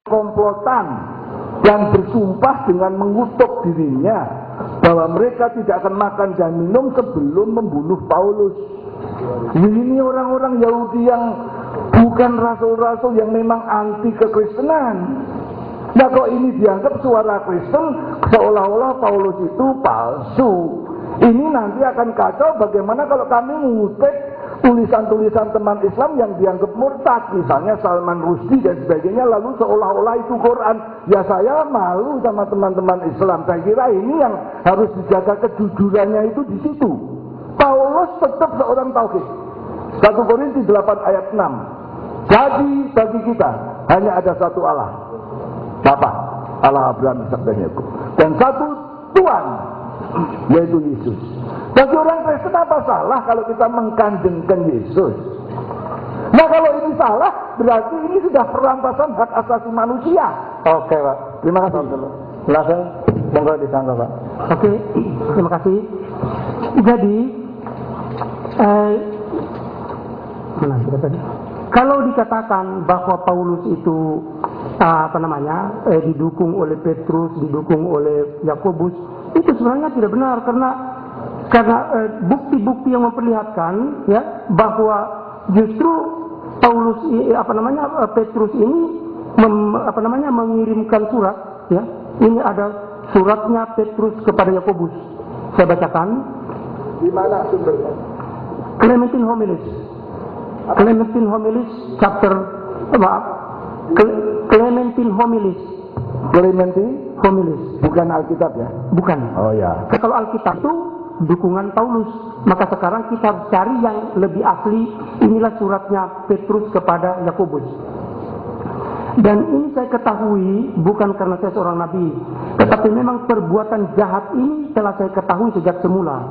komplotan dan bersumpah dengan mengutuk dirinya bahwa mereka tidak akan makan dan minum sebelum membunuh Paulus. Ini orang-orang Yahudi yang bukan rasul-rasul, yang memang anti kekristenan. Nah, kok ini dianggap suara Kristen, seolah-olah Paulus itu palsu. Ini nanti akan kacau. Bagaimana kalau kami mengutip tulisan-tulisan teman Islam yang dianggap murtad, misalnya Salman Rushdie dan sebagainya, lalu seolah-olah itu Quran. Ya, saya malu sama teman-teman Islam. Saya kira ini yang harus dijaga kejujurannya itu di situ. Paulus tetap seorang tauhid. 1 Korintus 8 ayat 6. Jadi bagi kita hanya ada satu Allah, Bapa, Allah Abraham, Ishak dan Yakub, dan satu Tuhan, yaitu Yesus. Bagi orang Kristen apa salah kalau kita mengkanjengkan Yesus? Nah, kalau ini salah, berarti ini sudah perampasan hak asasi manusia. Oke, Pak. Terima kasih. Langsung monggo disangka, Pak. Oke, terima kasih. Jadi, kalau dikatakan bahwa Paulus itu didukung oleh Petrus, didukung oleh Yakobus, itu sebenarnya tidak benar, karena bukti-bukti yang memperlihatkan ya bahwa justru Paulus Petrus ini mengirimkan surat ya. Ini ada suratnya Petrus kepada Yakobus. Saya bacakan. Di mana sumbernya? Clementine Homilis chapter Clementine Homilis. Bukan Alkitab ya? Bukan. Oh ya. Kalau Alkitab itu dukungan Paulus, maka sekarang kita harus cari yang lebih asli. Inilah suratnya Petrus kepada Yakobus. Dan ini saya ketahui bukan karena saya seorang nabi, tetapi memang perbuatan jahat ini telah saya ketahui sejak semula,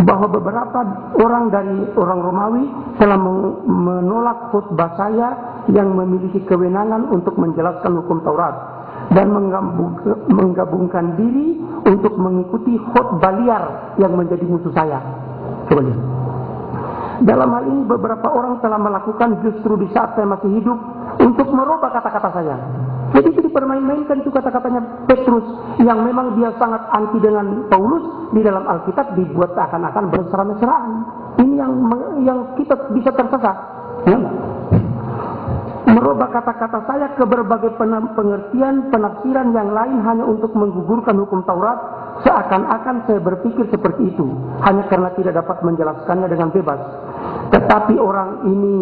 bahwa beberapa orang dari orang Romawi telah menolak khutbah saya yang memiliki kewenangan untuk menjelaskan hukum Taurat, dan menggabungkan diri untuk mengikuti khutbah liar yang menjadi musuh saya. Coba lihat. Dalam hal ini beberapa orang telah melakukan justru di saat saya masih hidup untuk merubah kata-kata saya. Jadi itu dipermain-mainkan itu kata-katanya Petrus yang memang dia sangat anti dengan Paulus, di dalam Alkitab dibuat seakan-akan bermesra-mesraan. Ini yang kita bisa tersesat. Ya. Merubah kata-kata saya ke berbagai pengertian, penafsiran yang lain hanya untuk menggugurkan hukum Taurat, seakan-akan saya berpikir seperti itu, hanya karena tidak dapat menjelaskannya dengan bebas. Tetapi orang ini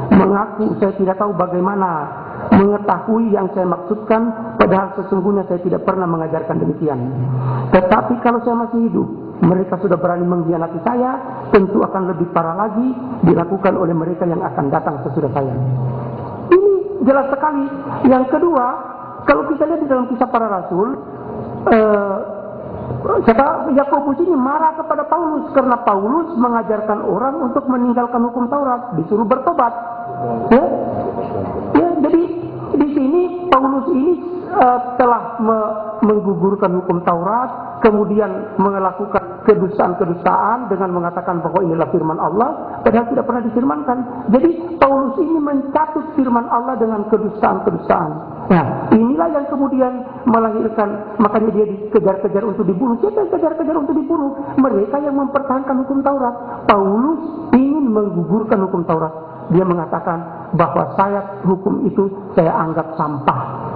mengaku saya tidak tahu bagaimana mengetahui yang saya maksudkan, padahal sesungguhnya saya tidak pernah mengajarkan demikian. Tetapi kalau saya masih hidup, mereka sudah berani mengkhianati saya, tentu akan lebih parah lagi dilakukan oleh mereka yang akan datang sesudah saya. Ini jelas sekali. Yang kedua, kalau kita lihat di dalam kisah para rasul, Yakobus ini marah kepada Paulus karena Paulus mengajarkan orang untuk meninggalkan hukum Taurat, disuruh bertobat. Ya, jadi di sini Paulus ini telah menggugurkan hukum Taurat, kemudian melakukan kedustaan-kedustaan dengan mengatakan bahwa inilah firman Allah, padahal tidak pernah difirmankan. Jadi Paulus ini mencatut firman Allah dengan kedustaan-kedustaan. Nah, inilah yang kemudian melahirkan, makanya dia dikejar-kejar untuk dibunuh. Siapa yang kejar-kejar untuk dibunuh? Mereka yang mempertahankan hukum Taurat. Paulus ingin menggugurkan hukum Taurat. Dia mengatakan bahwa hukum itu saya anggap sampah.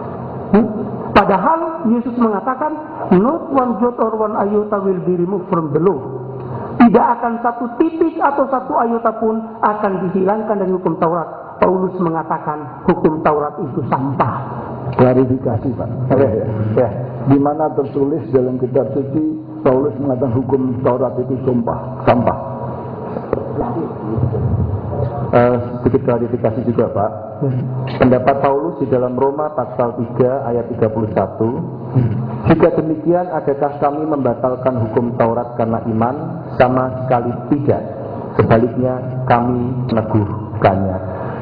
Padahal Yesus mengatakan, not one jot or one iota will be removed from the law. Tidak akan satu titik atau satu iota pun akan dihilangkan dari hukum Taurat. Paulus mengatakan hukum Taurat itu sampah. Klarifikasi, Pak. Ya. Di mana tertulis dalam kitab suci Paulus mengatakan hukum Taurat itu sampah. Sedikit klarifikasi juga, Pak. Pendapat Paulus di dalam Roma pasal 3 ayat 31. Jika demikian, adakah kami membatalkan hukum Taurat karena iman? Sama sekali tidak. Sebaliknya kami menegurkannya.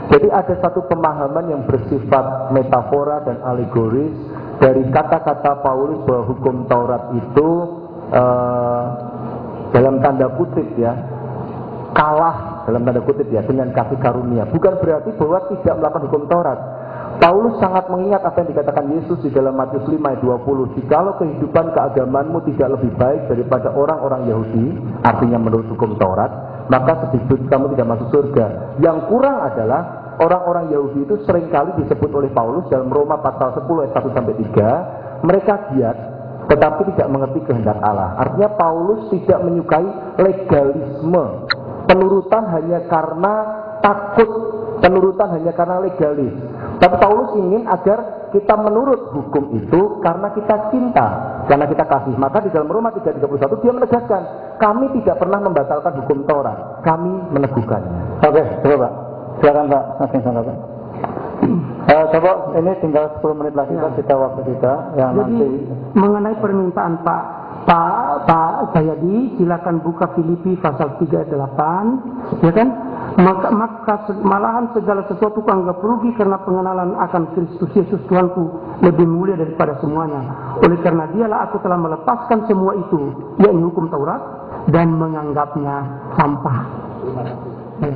Jadi ada satu pemahaman yang bersifat metafora dan alegoris dari kata-kata Paulus bahwa hukum Taurat itu dalam tanda kutip ya, kalah dalam tanda kutip ya dengan kasih karunia. Bukan berarti bahwa tidak melakukan hukum Taurat. Paulus sangat mengingat apa yang dikatakan Yesus di dalam Matius 5 ayat 20. Jikalau kehidupan keagamaanmu tidak lebih baik daripada orang-orang Yahudi, artinya menurut hukum Taurat, maka sedikit kamu tidak masuk surga. Yang kurang adalah orang-orang Yahudi itu seringkali disebut oleh Paulus dalam Roma pasal 10 ayat 1-3, mereka giat tetapi tidak mengerti kehendak Allah. Artinya Paulus tidak menyukai legalisme, penurutan hanya karena takut, penurutan hanya karena legalis. Tapi Paulus ingin agar kita menurut hukum itu karena kita cinta, karena kita kasih. Maka di dalam Roma 3:31 dia menegaskan, kami tidak pernah membatalkan hukum Taurat, kami meneguhkannya. Oke, coba Pak. Silakan Pak, langsung sana Pak. Coba ini tinggal 10 menit lagi Pak, kita waktu kita yang Jadi nanti. mengenai permintaan Pak Jayadi, silakan buka Filipi pasal 3:8, ya kan? Maka malahan segala sesuatu anggap rugi karena pengenalan akan Kristus Yesus Tuhanku lebih mulia daripada semuanya. Oleh karena dialah aku telah melepaskan semua itu, yakni hukum Taurat, dan menganggapnya sampah. Ya.